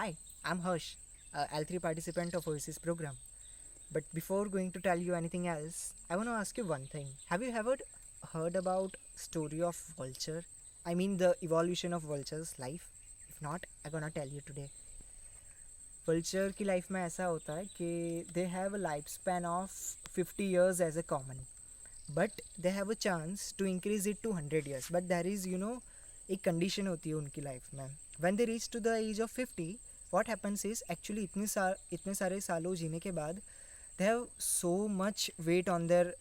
Hi, I'm Harsh, a L3 participant of Oasis program. But before going to tell you anything else, I want to ask you one thing. Have you ever heard about story of vulture? I mean the evolution of vulture's life? If not, I'm gonna tell you today. Vulture की life में ऐसा होता है कि they have a lifespan of 50 years as a common. But they have a chance to increase it to 100 years. But there is, एक condition होती है उनकी लाइफ में. When they reach to the age of 50, what happens is actually इतने सारे सालों जीने के बाद they have so much weight on their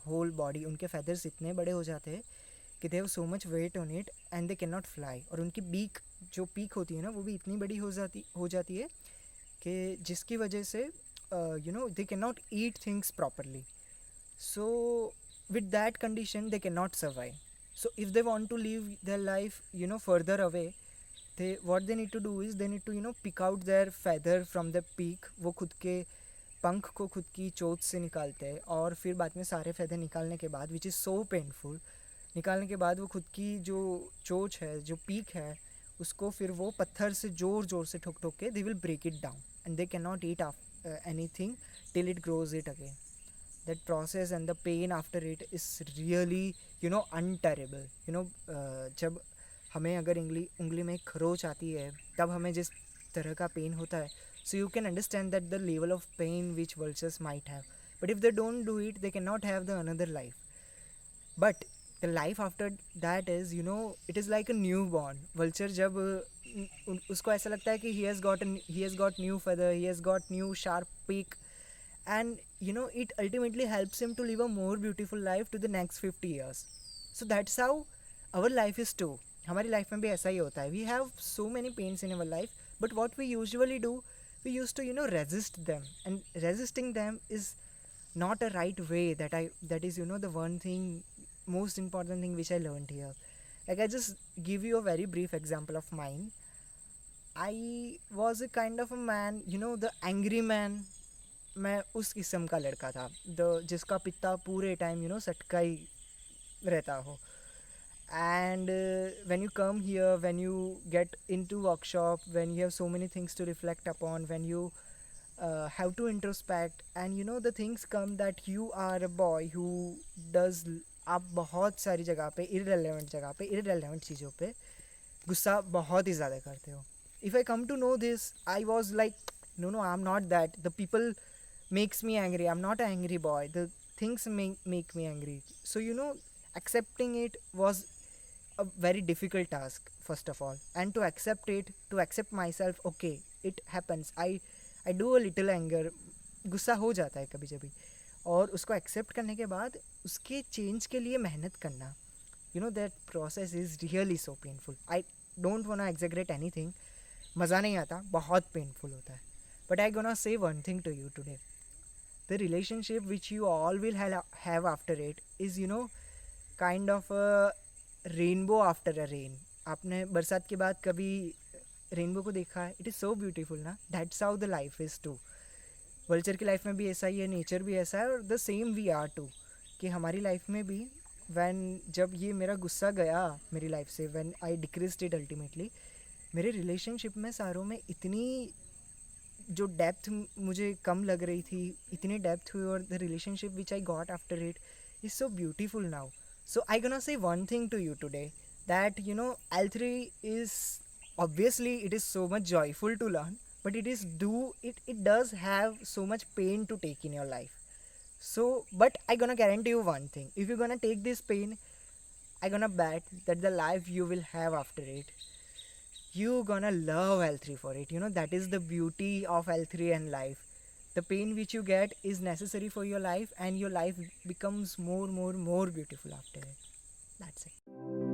whole body. उनके feathers इतने बड़े हो जाते हैं कि they have so much weight on it and they cannot fly. और उनकी beak जो पीक होती है ना वो भी इतनी बड़ी हो जाती है कि जिसकी वजह से they cannot eat things properly. So with that condition they cannot survive. So if they want to live their life further away, they what they need to do is they need to pick out their feather from the peak. वो खुद के पंख को खुद की चोंच से निकालते हैं और फिर बाद में सारे feather निकालने के बाद which is so painful, निकालने के बाद वो खुद की जो चोंच है जो पीक है उसको फिर वो पत्थर से ज़ोर ज़ोर से ठोक ठोक के they will break it down and they cannot eat anything till it grows it again. That process and the pain after it is really unterrible. जब हमें अगर उंगली में खरोच आती है तब हमें जिस तरह का पेन होता है, so you can understand that the level of pain which vultures might have. But if they don't do it, they cannot have the another life. But the life after that is it is like a newborn. Vulture जब उसको ऐसा लगता है कि he has got new feather, he has got new sharp beak, and it ultimately helps him to live a more beautiful life to the next 50 years. So that's how our life is too. हमारी life में भी ऐसा ही होता है. We have so many pains in our life, but what we usually do, we used to resist them, and resisting them is not a right way. That is the one thing, most important thing which I learned here. Like, I just give you a very brief example of mine. I was a kind of a man, the angry man. मैं उस किस्म का लड़का था जिसका पिता पूरे time सटका ही रहता हो. And when you come here, when you get into workshop, when you have so many things to reflect upon, when you have to introspect, and the things come that you are a boy who does, आप बहुत सारी जगह पे irrelevant चीज़ों पे गुस्सा बहुत ही ज़्यादा करते हो. If I come to know this, I was like, no, I'm not that. The people makes me angry. I'm not an angry boy. The things make me angry. So accepting it was a very difficult task, first of all, and to accept myself. Okay, it happens. I do a little anger. गुस्सा हो जाता है कभी कभी, और उसको accept करने के बाद उसके चेंज के लिए मेहनत करना, that process is really so painful. I don't wanna exaggerate anything. मज़ा नहीं आता, बहुत पेनफुल होता है. But I gonna say one thing to you today. The relationship which you all will have after it is kind of a rainbow after a rain. आपने बरसात के बाद कभी रेनबो को देखा है? इट इज़ सो ब्यूटीफुल ना. That's how the life is too. Vulture की लाइफ में भी ऐसा ही है, नेचर भी ऐसा है, और the same we are too. कि हमारी लाइफ में भी जब ये मेरा गुस्सा गया मेरी लाइफ से, when I decreased it ultimately, मेरे रिलेशनशिप में सारों में इतनी जो डेप्थ मुझे कम लग रही थी, इतनी डेप्थ हुई, और the relationship which I got after it is so beautiful now. So I gonna say one thing to you today, that L3 is, obviously it is so much joyful to learn, but it does have so much pain to take in your life. So, but I gonna guarantee you one thing: if you're gonna take this pain, I gonna bet that the life you will have after it, you gonna love L3 for it. That is the beauty of L3 and life. The pain which you get is necessary for your life, and your life becomes more beautiful after it. That's it.